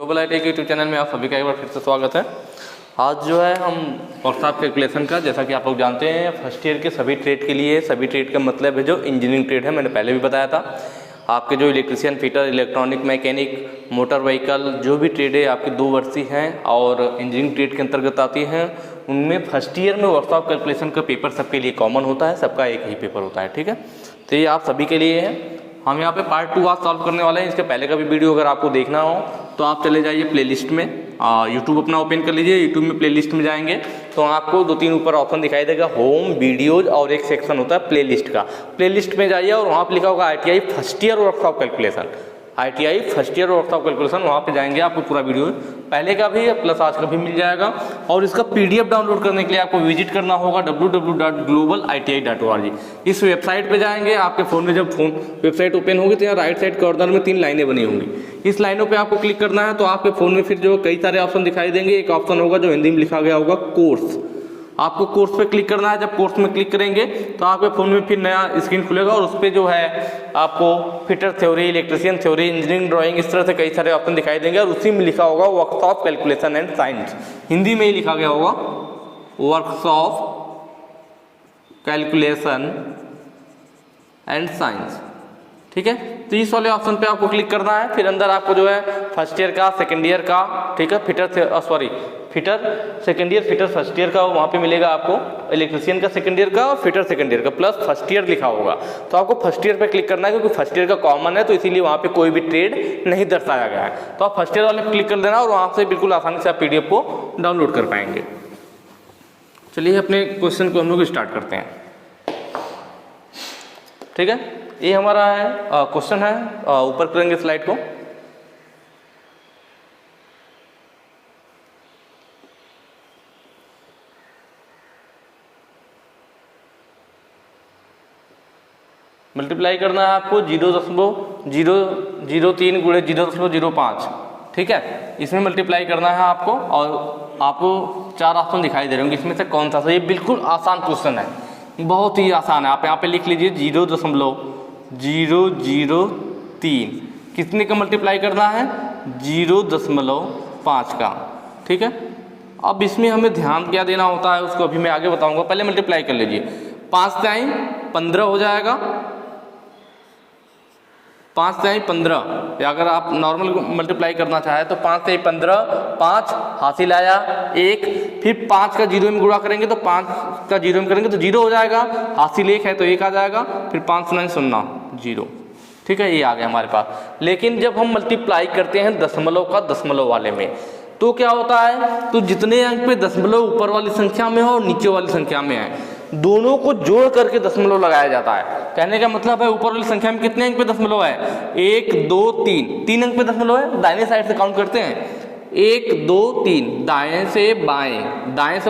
Global IT के YouTube channel में आप सभी का एक बार फिर से स्वागत है। आज जो है हम वर्कशॉप कैलकुलेशन का, जैसा कि आप लोग जानते हैं, फर्स्ट ईयर के सभी ट्रेड के लिए, सभी ट्रेड का मतलब है जो इंजीनियरिंग ट्रेड है, मैंने पहले भी बताया था। आपके जो electrician, fitter, electronic, mechanic, motor vehicle, जो भी ट्रेड है आपकी 2 वर्षीय हैं और इंजीनियरिंग ट्रेड के अंतर्गत आती हैं, उनमें फर्स्ट ईयर में वर्कशॉप कैलकुलेशन का पेपर सबके लिए कॉमन होता है, सबका एक ही पेपर होता है। ठीक है, तो ये आप सभी के लिए है। हम यहाँ पे पार्ट 2 आज सॉल्व करने वाले हैं। इसके पहले का भी वीडियो अगर आपको देखना हो तो आप चले जाइए प्लेलिस्ट में, यूट्यूब अपना ओपन कर लीजिए। यूट्यूब में प्लेलिस्ट में जाएंगे तो आपको 2-3 ऊपर ऑप्शन दिखाई देगा, होम, वीडियोज और एक सेक्शन होता है प्लेलिस्ट का। प्लेलिस्ट में जाइए और वहाँ पर लिखा होगा ITI first year workshop calculation, ITI first year workshop calculation. वहाँ पे जाएंगे, आपको पूरा वीडियो पहले का भी प्लस आज का भी मिल जाएगा। और इसका PDF डाउनलोड करने के लिए आपको विजिट करना होगा www.globaliti.org। इस वेबसाइट पे जाएंगे, आपके फ़ोन में जब वेबसाइट ओपन होगी तो यहाँ राइट साइड कॉर्नर में 3 लाइनें बनी होंगी। इस लाइनों पे आपको क्लिक करना है तो आपके फ़ोन में फिर जो कई सारे ऑप्शन दिखाई देंगे। एक ऑप्शन होगा जो हिंदी में लिखा गया होगा कोर्स, आपको कोर्स पे क्लिक करना है। जब कोर्स में क्लिक करेंगे तो आपके फ़ोन में फिर नया स्क्रीन खुलेगा और उस पर जो है आपको fitter theory, electrician theory, engineering drawing, इस तरह से कई सारे ऑप्शन दिखाई देंगे और उसी में लिखा होगा workshop calculation and science. Hindi में ही लिखा गया होगा वर्कशॉप कैलकुलेशन एंड साइंस। ठीक है, तो इस वाले ऑप्शन पे आपको क्लिक करना है। फिर अंदर आपको जो है फर्स्ट ईयर का, सेकेंड ईयर का, ठीक है, fitter second year, fitter first year का वहाँ पे मिलेगा आपको, इलेक्ट्रीशियन का सेकेंड ईयर का और फिटर सेकेंड ईयर का, प्लस फर्स्ट ईयर लिखा होगा। तो आपको फर्स्ट ईयर पे क्लिक करना है क्योंकि फर्स्ट ईयर का कॉमन है, तो इसीलिए वहाँ पे कोई भी ट्रेड नहीं दर्शाया गया है। तो आप फर्स्ट ईयर वाले पे क्लिक कर देना और वहाँ से बिल्कुल आसानी से आप PDF को डाउनलोड कर पाएंगे। चलिए अपने क्वेश्चन को हम लोग स्टार्ट करते हैं। ठीक है, ये हमारा है क्वेश्चन है, ऊपर करेंगे स्लाइड को। मल्टीप्लाई करना है आपको 0.003 गुणे 0.05। ठीक है, इसमें मल्टीप्लाई करना है आपको और आपको 4 ऑप्शन दिखाई दे रहे होंगे, इसमें से कौन सा सही। ये बिल्कुल आसान क्वेश्चन है, बहुत ही आसान है। आप यहाँ पे लिख लीजिए 0.003 कितने का मल्टीप्लाई करना है, 0.5 का। ठीक है, अब इसमें हमें ध्यान क्या देना होता है उसको अभी मैं आगे बताऊंगा। पहले मल्टीप्लाई कर लीजिए, 5 टाइम 15 हो जाएगा, 5 टाइम 15। अगर आप नॉर्मल मल्टीप्लाई करना चाहें तो 5 टाइम 15, 5 हासिल आया 1, फिर 5 का 0 में गुणा करेंगे तो 5 का 0 में करेंगे तो 0 हो जाएगा, हासिल 1 है तो 1 आ जाएगा, फिर 5 9 0 0। ठीक है, ये आ गया हमारे पास। लेकिन जब हम मल्टीप्लाई करते हैं दशमलव का दशमलव वाले में तो क्या होता है, तो जितने अंक पे दशमलव ऊपर वाली संख्या में हो और नीचे वाली संख्या में है, दोनों को जोड़ करके दशमलव लगाया जाता है। कहने का मतलब है ऊपर वाली संख्या में कितने अंक पे दशमलव है, 1 2 3 अंक पे दशमलव है। दाहिने साइड से काउंट करते हैं, 1 2 3, दाएं से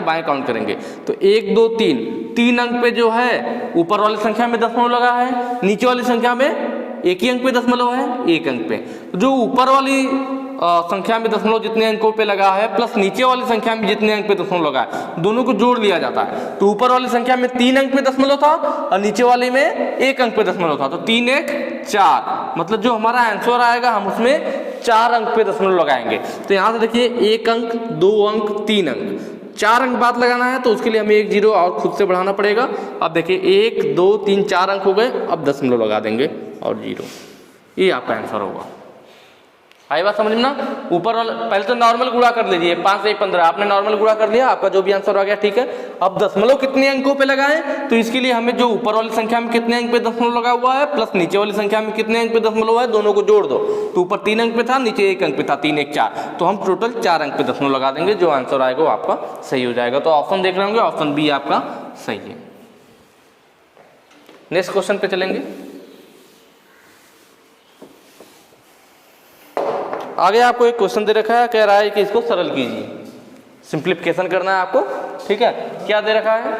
बाएं काउंट करेंगे तो 1 2 3 अंक पे जो है ऊपर वाली संख्या में दशमलव लगा है, नीचे वाली संख्या में एक ही अंक पे दशमलव है, 1 अंक पे। तो जो ऊपर वाली संख्या में दशमलव जितने अंकों पे लगा है प्लस नीचे वाली संख्या में जितने अंक पे दशमलव लगा है, दोनों को जोड़ लिया जाता है। तो ऊपर वाली संख्या में 3 अंक पे दशमलव था और नीचे वाली में 1 अंक पे दशमलव था, तो 3 1 4, मतलब जो हमारा आंसर आएगा हम उसमें 4 अंक पे दशमलव लगाएंगे। तो यहाँ से देखिए 1 अंक, 2 अंक, 3 अंक, 4 अंक बाद लगाना है तो उसके लिए हमें 1 0 और खुद से बढ़ाना पड़ेगा। अब देखिए 1 2 3 4 अंक हो गए, अब दशमलव लगा देंगे और 0, ये आपका आंसर होगा। आई बात समझ में ना। ऊपर वाला पहले तो नॉर्मल गुणा कर लीजिए, 5 से 15 आपने नॉर्मल गुणा कर लिया, आपका जो भी आंसर आ गया। ठीक है, अब दशमलव कितने अंकों पे लगाएं, तो इसके लिए हमें जो ऊपर वाली संख्या में कितने अंक पे दशमलव लगा हुआ है प्लस नीचे वाली संख्या में कितने अंक पे दशमलव है, दोनों को जोड़ दो। तो ऊपर 3 अंक पे था, नीचे 1 अंक पे था, 3 1 4, तो हम टोटल 4 अंक पे दशमलव लगा देंगे। जो आंसर आएगा वो आपका सही हो जाएगा। तो ऑप्शन देख रहे होंगे, ऑप्शन बी आपका सही है। नेक्स्ट क्वेश्चन पे चलेंगे। आगे आपको एक क्वेश्चन दे रखा है, कह रहा है कि इसको सरल कीजिए, सिंप्लीफिकेशन करना है आपको। ठीक है, क्या दे रखा है,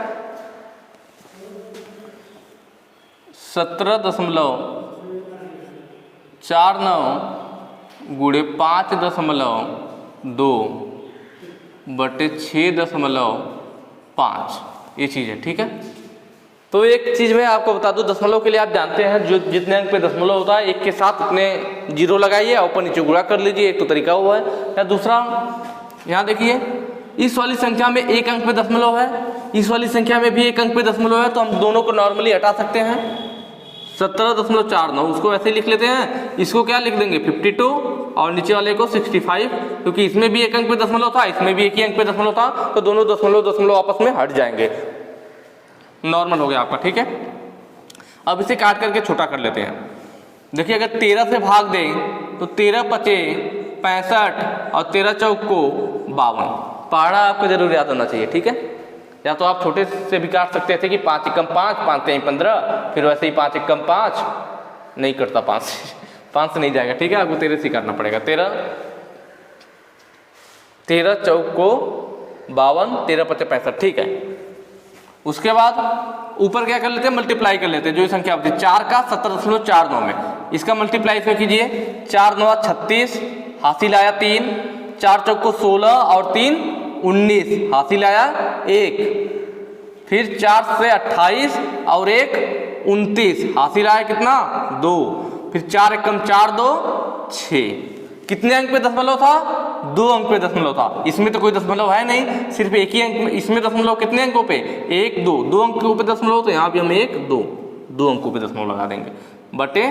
17.49 गुणे 5.2 बटे 6.5, ये चीज़ है। ठीक है, तो एक चीज़ मैं आपको बता दूं, दशमलव के लिए आप जानते हैं जो जितने अंक पे दशमलव होता है 1 के साथ उतने 0 लगाइए, ऊपर नीचे गुणा कर लीजिए, एक तो तरीका हुआ है। या दूसरा, यहाँ देखिए इस वाली संख्या में एक अंक पे दशमलव है, इस वाली संख्या में भी एक अंक पे दशमलव है, तो हम दोनों को नॉर्मली हटा सकते हैं। 17.49 उसको ऐसे ही लिख लेते हैं, इसको क्या लिख देंगे 52 और नीचे वाले को 65, क्योंकि इसमें भी एक अंक पे दशमलव था, इसमें भी एक ही अंक पे दशमलव था, तो दोनों दशमलव आपस में हट जाएंगे। नॉर्मल हो गया आपका, ठीक है। अब इसे काट करके छोटा कर लेते हैं। देखिए अगर 13 से भाग दें तो 13 पचे 65 और 13 चौक को 52। पहाड़ा आपको जरूर याद होना चाहिए, ठीक है। या तो आप छोटे से भी काट सकते थे कि 5 एकम 5, 5 3 15, फिर वैसे ही 5 एकम 5 नहीं करता, 5 से नहीं जाएगा, ठीक है। आपको 13 से काटना पड़ेगा। 13 चौक को 52, 13 पचे 65, ठीक है। उसके बाद ऊपर क्या कर लेते हैं, मल्टीप्लाई कर लेते हैं। जो ये संख्या होती है 4 का 17.49 में, इसका मल्टीप्लाई इसमें कीजिए। 4 9 36, हासिल आया 3, 4 चौक को 16 और 3 19, हासिल आया 1, फिर 4 से 28 और 1 29, हासिल आया कितना 2, फिर 4 एकम 4 2 6। कितने अंक पे दशमलव था, 2 अंक पे दशमलव था। इसमें तो कोई दशमलव है नहीं, सिर्फ एक ही अंक में। इसमें दशमलव कितने अंकों पे, 1 2, 2 अंकों पे दशमलव, तो यहाँ भी हम 1 2 अंकों पे दशमलव लगा देंगे, बटे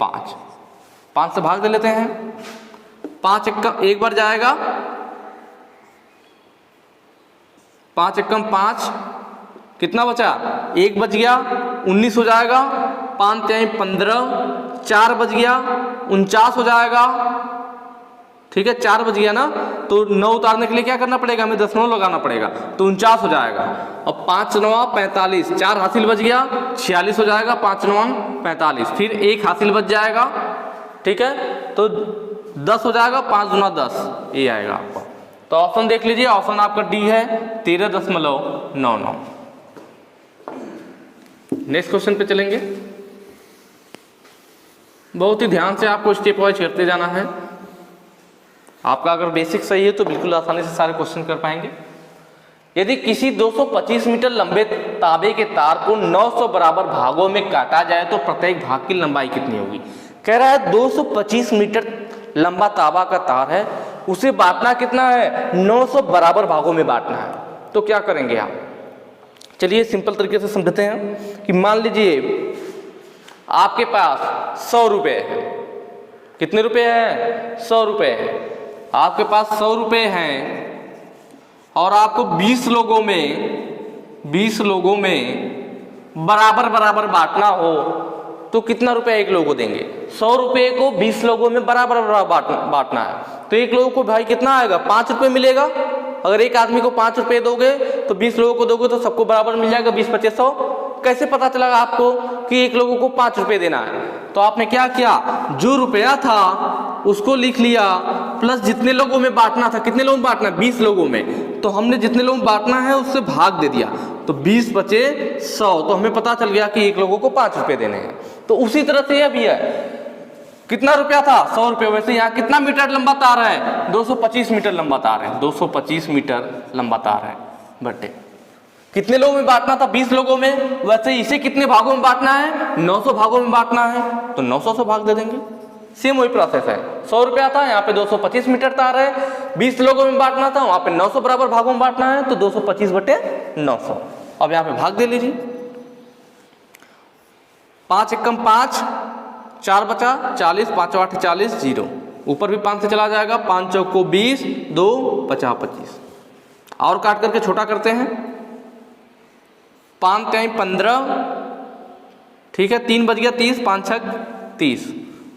5। 5 से भाग दे लेते हैं। 5 एकम एक बार जाएगा, 5 एकम 5, कितना बचा 1 बच गया, 19 हो जाएगा। 5 3 15, 4 बच गया, 49 हो जाएगा, ठीक है। 4 बच गया ना, तो 9 उतारने के लिए क्या करना पड़ेगा, हमें दशमलव लगाना पड़ेगा, तो 49 हो जाएगा। और 5 9 45, 4 हासिल बच गया, 46 हो जाएगा। 5 9 45, फिर 1 हासिल बच जाएगा, ठीक है, तो 10 हो जाएगा। 5 2 10, ये आएगा आपका। तो ऑप्शन देख लीजिए, ऑप्शन आपका डी है 13.99। नेक्स्ट क्वेश्चन पे चलेंगे। बहुत ही ध्यान से आपको स्टेप वाइज करते जाना है। आपका अगर बेसिक सही है तो बिल्कुल आसानी से सारे क्वेश्चन कर पाएंगे। यदि किसी 225 मीटर लंबे तांबे के तार को 900 बराबर भागों में काटा जाए तो प्रत्येक भाग की लंबाई कितनी होगी। कह रहा है 225 मीटर लंबा तांबा का तार है, उसे बांटना कितना है, 900 बराबर भागों में बांटना है। तो क्या करेंगे आप, चलिए सिंपल तरीके से समझते हैं कि मान लीजिए आपके पास 100 रुपये है। कितने रुपए हैं, 100 रुपये है। आपके पास 100 रुपये हैं और आपको 20 लोगों में बराबर बराबर बांटना हो तो कितना रुपया एक लोगों को देंगे। 100 रुपये को 20 लोगों में बराबर बराबर बांटना है, तो एक लोगों को भाई कितना आएगा, 5 रुपये मिलेगा। अगर एक आदमी को 5 रुपये दोगे तो 20 लोगों को दोगे तो सबको बराबर मिल जाएगा, 20 25 100। कैसे पता चला आपको कि एक लोगों को 5 रुपये देना है। तो आपने क्या किया, जो रुपया था उसको लिख लिया प्लस जितने लोगों में बांटना था। कितने लोगों में बांटना है, 20 लोगों में, तो हमने जितने लोगों में बांटना है उससे भाग दे दिया, तो 20 बचे 100। तो हमें पता चल गया कि एक लोगों को 5 रुपये देने हैं। तो उसी तरह से यह भी है, कितना रुपया था, 100 रुपये। वैसे यहाँ कितना मीटर लंबा तार है, 225 मीटर लंबा तार है, 225 मीटर लंबा तार है। बटे कितने लोगों में बांटना था, 20 लोगों में। वैसे इसे कितने भागों में बांटना है, 900 भागों में बांटना है, तो 900 से भाग दे देंगे। सेम वही प्रोसेस है। 100 रुपया था, यहाँ पे 225 मीटर तार है, 20 लोगों में बांटना था, वहां पे 900 बराबर भागों में बांटना है, तो 225 बटे 900। अब यहाँ पे भाग दे लीजिए। 5 एकम 5, 4 बचा 40, 5 8 40, 0। ऊपर भी 5 से चला जाएगा, 5 चौक को 20, 2 50 25। और काट करके छोटा करते हैं। 5 3 15, ठीक है, 3 बच गया 30, 5 6 30,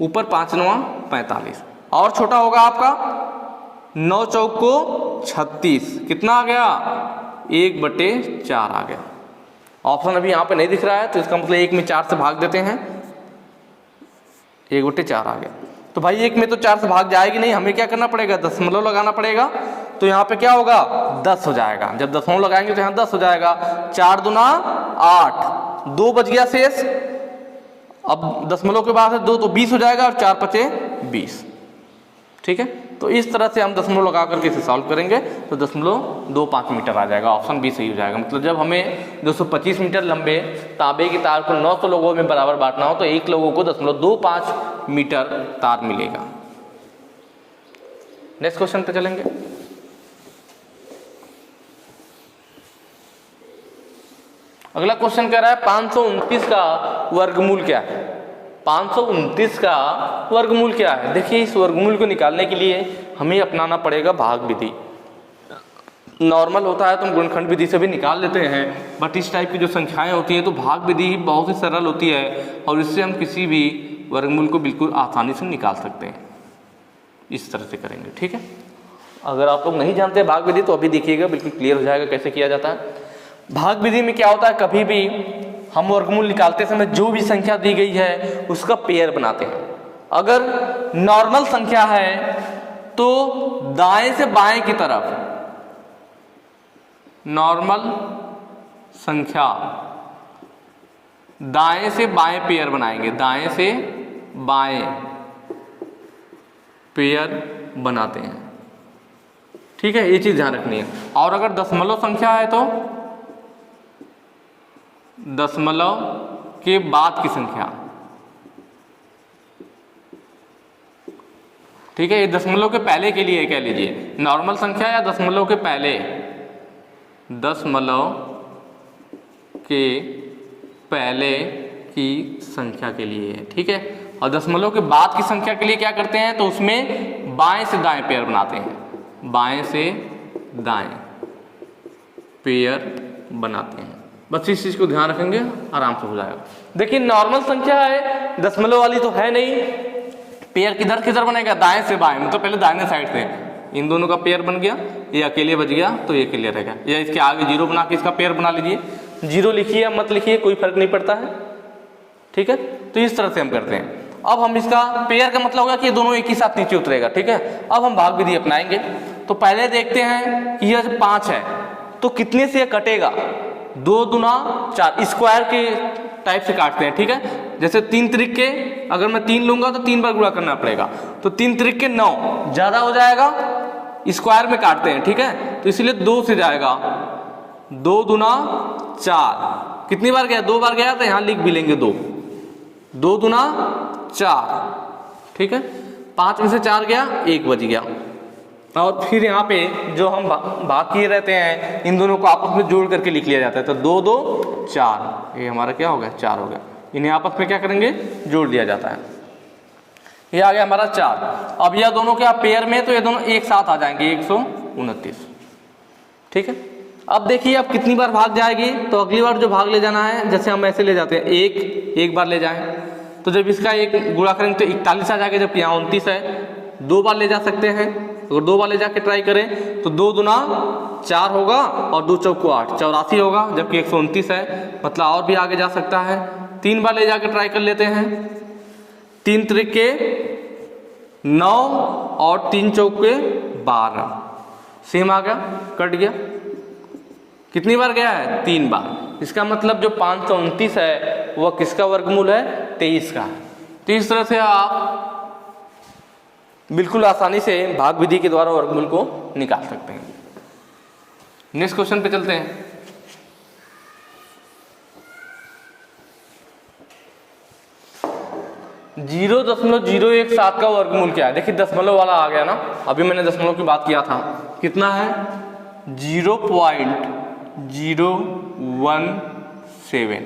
ऊपर 5 9 45। और छोटा होगा आपका 9 चौक को 36, कितना आ गया, 1/4 आ गया। ऑप्शन अभी यहाँ पे नहीं दिख रहा है, तो इसका मतलब 1 में 4 से भाग देते हैं, 1/4 आ गया। तो भाई 1 में तो 4 से भाग जाएगी नहीं, हमें क्या करना पड़ेगा, दशमलव लगाना पड़ेगा। तो यहाँ पे क्या होगा, 10 हो जाएगा। जब दशमलव लगाएंगे तो यहाँ 10 हो जाएगा। 4 दूना 8, 2 बच गया शेष। अब दशमलव के बाद है 2, तो 20 हो जाएगा, और 4 5 20, ठीक है। तो इस तरह से हम दशमलव लगा करके इसे सॉल्व करेंगे, तो 0.25 मीटर आ जाएगा। ऑप्शन बी सही हो जाएगा। मतलब जब हमें 225 मीटर लंबे तांबे की तार को 900 लोगों में बराबर बांटना हो तो एक लोगों को 0.25 मीटर तार मिलेगा। नेक्स्ट क्वेश्चन पे चलेंगे। अगला क्वेश्चन कह रहा है 529 का वर्गमूल क्या है। 529 का वर्गमूल क्या है। देखिए इस वर्गमूल को निकालने के लिए हमें अपनाना पड़ेगा भाग विधि। नॉर्मल होता है तो हम गुणनखंड विधि से भी निकाल लेते हैं, बट इस टाइप की जो संख्याएं होती हैं तो भाग विधि ही बहुत ही सरल होती है और इससे हम किसी भी वर्गमूल को बिल्कुल आसानी से निकाल सकते हैं। इस तरह से करेंगे, ठीक है। अगर आप लोग नहीं जानते भाग विधि तो अभी देखिएगा, बिल्कुल क्लियर हो जाएगा कैसे किया जाता है। भाग विधि में क्या होता है, कभी भी हम वर्गमूल निकालते समय जो भी संख्या दी गई है उसका पेयर बनाते हैं। अगर नॉर्मल संख्या है तो दाएं से बाएं की तरफ नॉर्मल संख्या दाएं से बाएं पेयर बनाएंगे, दाएं से बाएं पेयर बनाते हैं, ठीक है। ये चीज ध्यान रखनी है। और अगर दशमलव संख्या है तो दशमलव के बाद की संख्या, ठीक है। ये दशमलव के पहले के लिए कह लीजिए, नॉर्मल संख्या या दशमलव के पहले, दशमलव के पहले की संख्या के लिए, ठीक है। और दशमलव के बाद की संख्या के लिए क्या करते हैं तो उसमें बाएं से दाएं पेयर बनाते हैं, बाएं से दाएं पेयर बनाते हैं। बस इस चीज को ध्यान रखेंगे, आराम से हो जाएगा। देखिए नॉर्मल संख्या है, दशमलव वाली तो है नहीं, पेयर किधर बनेगा, दाएं से बाएं, मतलब पहले दाहिने साइड से इन दोनों का पेयर बन गया, ये अकेले बच गया तो ये क्लियर रहेगा। या इसके आगे जीरो बना के इसका पेयर बना लीजिए, जीरो लिखिए या मत लिखिए कोई फर्क नहीं पड़ता है, ठीक है। तो इस तरह से हम करते हैं। अब हम इसका पेयर का मतलब होगा कि ये दोनों एक ही साथ नीचे उतरेगा, ठीक है। अब हम भाग विधि अपनाएंगे। तो पहले देखते हैं कि यह 5 है तो कितने से कटेगा, 2 दूना 4, स्क्वायर के टाइप से काटते हैं, ठीक है। जैसे 3 त्रिक के, अगर मैं 3 लूंगा तो 3 बार गुणा करना पड़ेगा, तो 3 त्रिक के 9 ज्यादा हो जाएगा, स्क्वायर में काटते हैं, ठीक है। तो इसलिए 2 से जाएगा, 2 दूना 4, कितनी बार गया, 2 बार गया तो यहां लिख भी लेंगे 2, 2 दूना 4, ठीक है। 5 में से 4 गया, 1 बच गया। और फिर यहाँ पे जो हम भाग किए रहते हैं इन दोनों को आपस में जोड़ करके लिख लिया जाता है, तो 2 2 4, ये हमारा क्या हो गया, 4 हो गया। इन्हें आपस में क्या करेंगे, जोड़ दिया जाता है। ये आ गया हमारा 4। अब यह दोनों क्या पेयर में, तो ये दोनों एक साथ आ जाएंगे, 129, ठीक है। अब देखिए अब कितनी बार भाग जाएगी, तो अगली बार जो भाग ले जाना है, जैसे हम ऐसे ले जाते हैं, एक बार ले जाएं, तो जब इसका एक गुणा करेंगे तो 41 आ जाएगा, जबकि यहाँ 29 है। 2 बार ले जा सकते हैं, अगर 2 बार ले जाके ट्राई करें तो 2 दूना 4 होगा और 2 चौको 8, 84 होगा, जबकि 129 है, मतलब और भी आगे जा सकता है। 3 बार ले जाके ट्राई कर लेते हैं, 3 त्रिक के 9 और 3 चौके 12, सेम आ गया, कट गया। कितनी बार गया है, 3 बार। इसका मतलब जो 529 है वह किसका वर्गमूल है, 23 का। तो इस तरह से आप बिल्कुल आसानी से भाग विधि के द्वारा वर्गमूल को निकाल सकते हैं। नेक्स्ट क्वेश्चन पे चलते हैं। जीरो 0.017 का वर्गमूल क्या है। देखिए दशमलव वाला आ गया ना, अभी मैंने दशमलव की बात किया था, कितना है 0.017,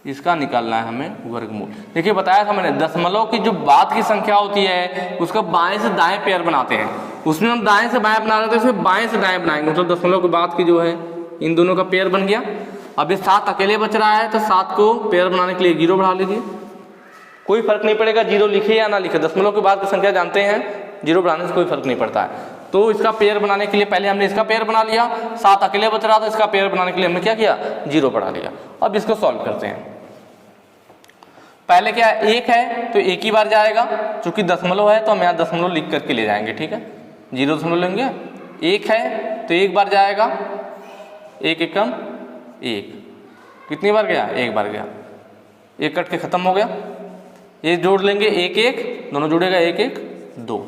इसका निकालना है हमें वर्गमूल। देखिए बताया था मैंने, दशमलव की जो बाद की संख्या होती है उसका बाएं से दाएं पेयर बनाते हैं, उसमें हम दाएं से बाएं बना रहे थे, इसमें बाएं से दाएं बनाएंगे, मतलब दशमलव के बाद की जो है इन दोनों का पेयर बन गया। अब ये 7 अकेले बच रहा है, तो 7 को पेयर बनाने के लिए 0 बढ़ा लीजिए, कोई फर्क नहीं पड़ेगा 0 लिखे या ना लिखे, दशमलव के बाद की संख्या जानते हैं, 0 बढ़ाने से कोई फर्क नहीं पड़ता है। तो इसका पेयर बनाने के लिए पहले हमने इसका पेयर बना लिया, 7 अकेले बच रहा था, इसका पेयर बनाने के लिए हमने क्या किया, 0 बढ़ा लिया। अब इसको सॉल्व करते हैं। पहले क्या 1 है तो 1 ही बार जाएगा, चूंकि दशमलव है तो हम यहाँ दशमलव लिख करके ले जाएंगे, ठीक है। 0 दशमलव लेंगे, 1 है तो 1 बार जाएगा, 1 एकम 1, कितनी बार गया, 1 बार गया, 1 कट के खत्म हो गया। ये जोड़ लेंगे 1 1, दोनों जुड़ेगा 1 1 2।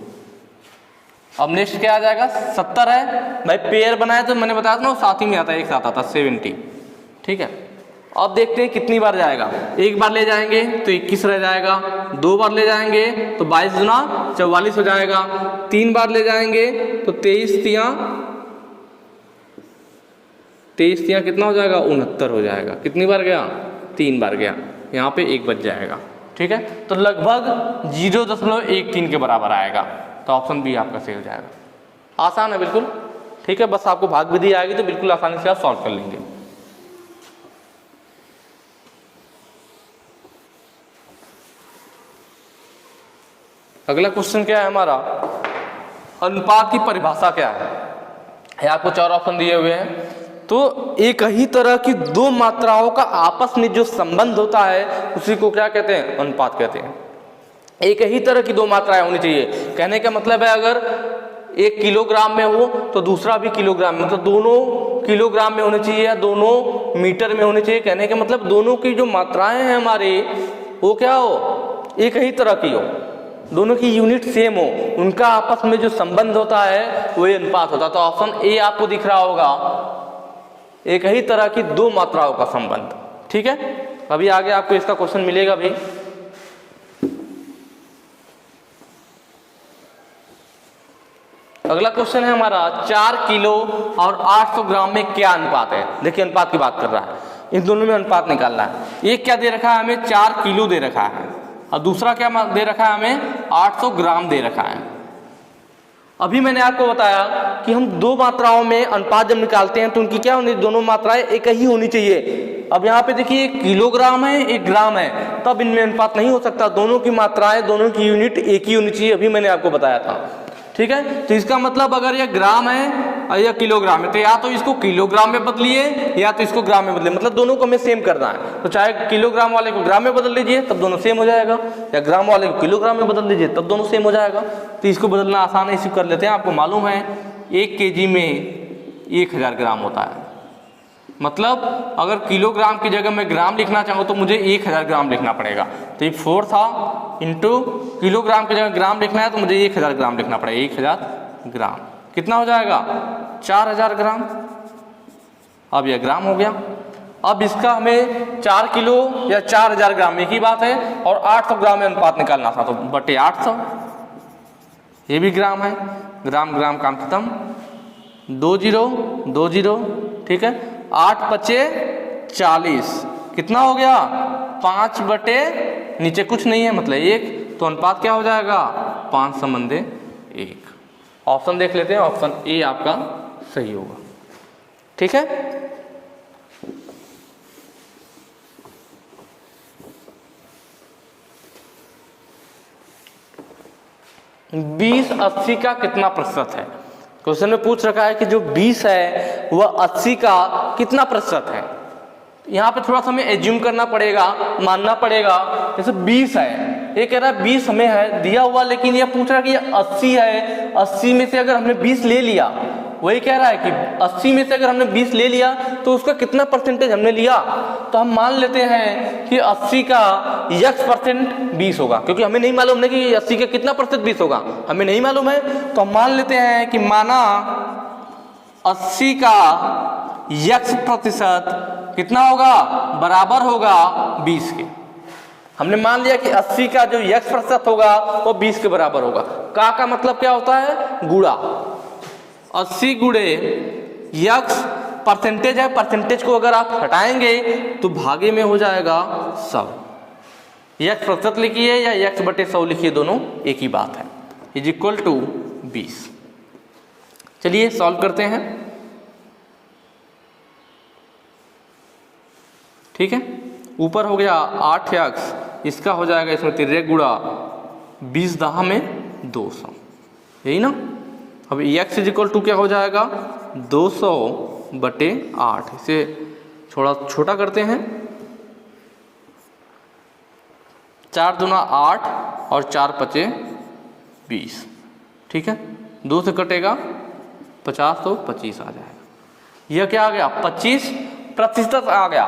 अब नेक्स्ट क्या आ जाएगा, 70 है, भाई पेयर बनाया तो मैंने बताया था ना साथ ही में आता है, एक साथ आता है 70, ठीक है। अब देखते हैं कितनी बार जाएगा, 1 बार ले जाएंगे तो 21 रह जाएगा, 2 बार ले जाएंगे तो 22 गुना 44 हो जाएगा, 3 बार ले जाएंगे तो 23 तियां कितना हो जाएगा 69 हो जाएगा। कितनी बार गया 3 बार गया, यहाँ पे 1 बच जाएगा। ठीक है, तो लगभग 0.13 के बराबर आएगा, तो ऑप्शन बी आपका सही हो जाएगा। आसान है बिल्कुल। ठीक है, बस आपको भाग विधि आएगी तो बिल्कुल आसानी से आप सॉल्व कर लेंगे। अगला क्वेश्चन क्या है हमारा, अनुपात की परिभाषा क्या है। आपको 4 ऑप्शन दिए हुए हैं। तो एक ही तरह की 2 मात्राओं का आपस में जो संबंध होता है उसी को क्या कहते हैं, अनुपात कहते हैं। एक ही तरह की 2 मात्राएं होनी चाहिए, कहने का मतलब है अगर 1 किलोग्राम में हो तो दूसरा भी किलोग्राम में, मतलब दोनों किलोग्राम में होने चाहिए या दोनों मीटर में होने चाहिए। कहने का मतलब दोनों की जो मात्राएं हैं हमारी वो क्या हो, एक ही तरह की हो, दोनों की यूनिट सेम हो, उनका आपस में जो संबंध होता है वही अनुपात होता है। तो ऑप्शन ए आपको दिख रहा होगा, एक ही तरह की 2 मात्राओं का संबंध। ठीक है, अभी आगे आपको इसका क्वेश्चन मिलेगा भी। अगला क्वेश्चन है हमारा 4 किलो और 800 ग्राम में क्या अनुपात है। देखिए अनुपात की बात कर रहा है, इन दोनों में अनुपात निकालना है। एक क्या दे रखा है हमें, 4 किलो दे रखा है, और दूसरा क्या दे रखा है हमें, 800 ग्राम दे रखा है। अभी मैंने आपको बताया कि हम 2 मात्राओं में अनुपात जब निकालते हैं तो उनकी क्या होनी, दोनों मात्राएं एक ही होनी चाहिए। अब यहाँ पे देखिए 1 किलोग्राम है 1 ग्राम है, तब इनमें अनुपात नहीं हो सकता, दोनों की मात्राएं दोनों की यूनिट एक ही होनी चाहिए। अभी मैंने आपको बताया था। ठीक है, तो इसका मतलब अगर यह ग्राम है और यह किलोग्राम है तो या तो इसको किलोग्राम में बदलिए या तो इसको ग्राम में बदलिए, मतलब दोनों को हमें सेम करना है। तो चाहे किलोग्राम वाले को ग्राम में बदल लीजिए तब दोनों सेम हो जाएगा, या ग्राम वाले को किलोग्राम में बदल लीजिए तब दोनों सेम हो जाएगा। तो इसको बदलना आसान है, इसी कर लेते हैं। आपको मालूम है 1 kg में 1000 ग्राम होता है, मतलब अगर किलोग्राम की जगह मैं ग्राम लिखना चाहूँ तो मुझे 1000 ग्राम लिखना पड़ेगा। तो ये 4 था, इंटू किलोग्राम की जगह ग्राम लिखना है तो मुझे 1000 ग्राम लिखना पड़ेगा। 1000 ग्राम कितना हो जाएगा, 4000 ग्राम। अब यह ग्राम हो गया। अब इसका हमें 4 किलो या 4000 ग्राम एक ही बात है, और 800 ग्राम में अनुपात निकालना था तो बटे 800, ये भी ग्राम है। ग्राम ग्राम काम खत्म, 2 0 2 0। ठीक है, 8 पचे 40, कितना हो गया 5 बटे नीचे कुछ नहीं है मतलब 1, तो अनुपात क्या हो जाएगा 5:1। ऑप्शन देख लेते हैं, ऑप्शन ए आपका सही होगा। ठीक है, बीस 80 का कितना प्रतिशत है। क्वेश्चन में पूछ रखा है कि जो 20 है वह 80 का कितना प्रतिशत है। यहाँ पे थोड़ा सा हमें एज्यूम करना पड़ेगा, मानना पड़ेगा। जैसे 20 है, ये कह रहा है 20 हमें है दिया हुआ, लेकिन ये पूछ रहा है कि 80 है, 80 में से अगर हमने 20 ले लिया, वही कह रहा है कि 80 में से अगर हमने 20 ले लिया तो उसका कितना परसेंटेज हमने लिया। तो हम मान लेते हैं कि 80 का x% 20 होगा, क्योंकि हमें नहीं मालूम है कि 80 का कितना प्रतिशत 20 होगा, हमें नहीं मालूम है। तो हम मान लेते हैं कि माना 80 का x% कितना होगा, बराबर होगा 20 के। हमने मान लिया कि 80 का जो x% होगा वो 20 के बराबर होगा। का मतलब क्या होता है, गुणा। 80 गुणे x परसेंटेज है, परसेंटेज को अगर आप हटाएंगे तो भागे में हो जाएगा 100। x% लिखिए या x/100 लिखिए, दोनों एक ही बात है, इज इक्वल टू 20। चलिए सॉल्व करते हैं। ठीक है, ऊपर हो गया 8x, इसका हो जाएगा इसमें 3 गुणा 20 10 में 200, यही ना। अब x इज इक्वल टू क्या हो जाएगा 200/8। इसे थोड़ा छोटा करते हैं, 4 दूना 8 और 4 पचे 20। ठीक है, 2 से कटेगा 50 तो 25 आ जाएगा। यह क्या आ गया 25% आ गया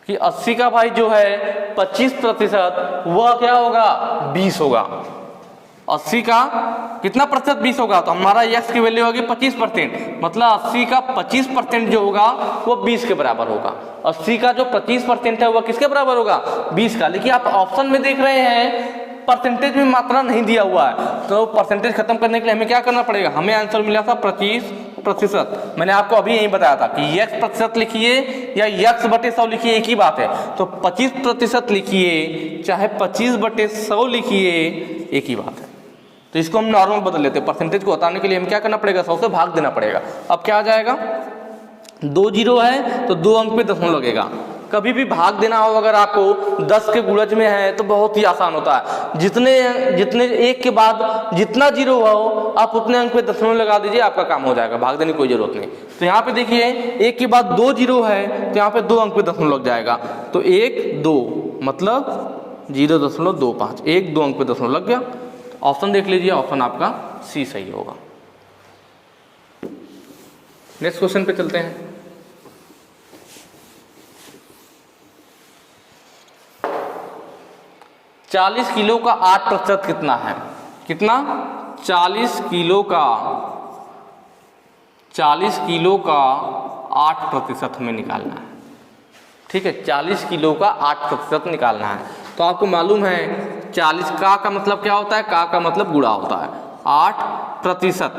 कि 80 का भाई जो है 25% वह क्या होगा 20 होगा। 80 का कितना प्रतिशत 20 होगा, तो हमारा x की वैल्यू होगी 25%, मतलब 80 का 25% जो होगा वो 20 के बराबर होगा। 80 का जो 25% है वो किसके बराबर होगा, 20 का। लेकिन आप ऑप्शन में देख रहे हैं परसेंटेज में मात्रा नहीं दिया हुआ है, तो परसेंटेज खत्म करने के लिए हमें क्या करना पड़ेगा, हमें आंसर मिला था 25%। मैंने आपको अभी यही बताया था कि x प्रतिशत लिखिए या x बटे 100 लिखिए, एक ही बात है। तो 25% लिखिए चाहे 25/100 लिखिए, एक ही बात है। तो इसको हम नॉर्मल बदल लेते हैं। परसेंटेज को हटाने के लिए हमें क्या करना पड़ेगा, 100 से भाग देना पड़ेगा। अब क्या आ जाएगा, 2 जीरो है तो 2 अंक पे दशमलव लगेगा। कभी भी भाग देना हो अगर आपको 10 के गुणज में है तो बहुत ही आसान होता है। जितने एक के बाद जितना जीरो हो आप उतने अंक पे दशमलव लगा दीजिए, आपका काम हो जाएगा, भाग देने की कोई जरूरत नहीं। तो यहाँ पे देखिए एक के बाद 2 जीरो है तो यहाँ पे 2 अंक पे दशमलव लग जाएगा। तो 1 2 मतलब 0.25, 1 2 अंक पे दशमलव लग गया। ऑप्शन देख लीजिए, ऑप्शन आपका सी सही होगा। नेक्स्ट क्वेश्चन पे चलते हैं। चालीस किलो का 8% कितना है, कितना, 40 किलो का 8% हमें निकालना है। ठीक है, 40 किलो का 8% निकालना है। तो आपको मालूम है 40 का मतलब क्या होता है, का मतलब गुणा होता है, 8%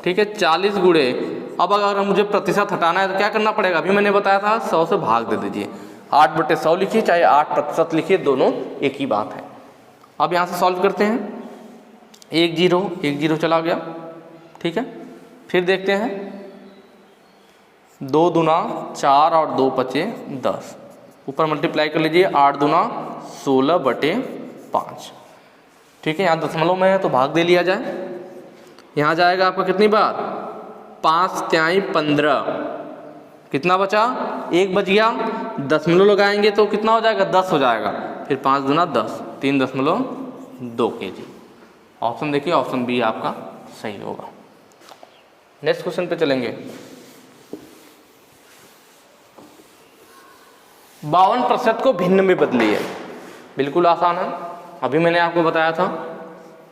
ठीक है, 40 गुणे। अब अगर मुझे प्रतिशत हटाना है तो क्या करना पड़ेगा, अभी मैंने बताया था 100 से भाग दे दीजिए। 8/100 लिखिए चाहे 8% लिखिए, दोनों एक ही बात है। अब यहाँ से सॉल्व करते हैं। 1 जीरो चला गया, ठीक है। फिर देखते हैं 2 दूना 4 और 2 बचे 10, ऊपर मल्टीप्लाई कर लीजिए, 8 दूना 16/5, ठीक है। यहाँ दशमलव में है तो भाग दे लिया जाए। यहाँ जाएगा आपका कितनी बार, 5 तिहाई 15, कितना बचा, 1 बच गया, दशमलव लगाएंगे तो कितना हो जाएगा, 10 हो जाएगा। फिर 5 दूना 10, 3.2 kg। ऑप्शन देखिए, ऑप्शन बी आपका सही होगा। नेक्स्ट क्वेश्चन पे चलेंगे। 52% को भिन्न में बदलिए, बिल्कुल आसान है। अभी मैंने आपको बताया था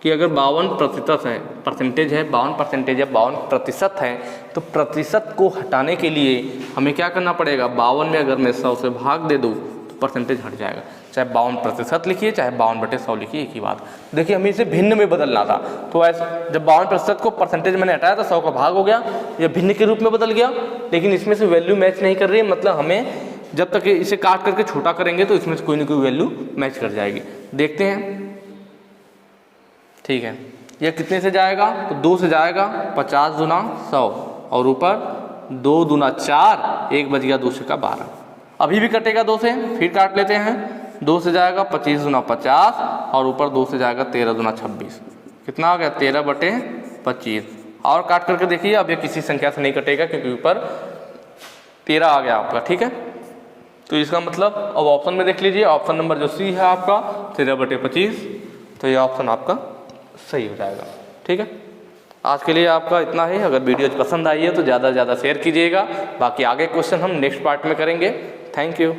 कि अगर 52% है, परसेंटेज है 52% या 52% है, तो प्रतिशत को हटाने के लिए हमें क्या करना पड़ेगा, 52 में अगर मैं 100 से भाग दे दूँ तो परसेंटेज हट जाएगा। चाहे 52% लिखिए चाहे 52/100 लिखिए, एक ही बात। देखिए हमें इसे भिन्न में बदलना था, तो ऐसे जब 52% को परसेंटेज मैंने हटाया तो 100 का भाग हो गया, यह भिन्न के रूप में बदल गया। लेकिन इसमें से वैल्यू मैच नहीं कर रही है, मतलब हमें जब तक इसे काट करके छोटा करेंगे तो इसमें से कोई ना कोई वैल्यू मैच कर जाएगी। देखते हैं, ठीक है। यह कितने से जाएगा, तो 2 से जाएगा, 50 दूना 100 और ऊपर 2 दूना 4, 1 बच गया, 2 से का 12। अभी भी कटेगा 2 से, फिर काट लेते हैं। 2 से जाएगा 25 दूना 50 और ऊपर 2 से जाएगा 13 दूना 26, कितना हो गया, 13/25। और काट करके देखिए, अब ये किसी संख्या से नहीं कटेगा क्योंकि ऊपर 13 आ गया आपका, ठीक है। तो इसका मतलब अब ऑप्शन में देख लीजिए, ऑप्शन नंबर जो सी है आपका 13/25, तो ये ऑप्शन आपका सही हो जाएगा, ठीक है। आज के लिए आपका इतना ही। अगर वीडियो पसंद आई है तो ज़्यादा से ज़्यादा शेयर कीजिएगा। बाकी आगे क्वेश्चन हम नेक्स्ट पार्ट में करेंगे। Thank you.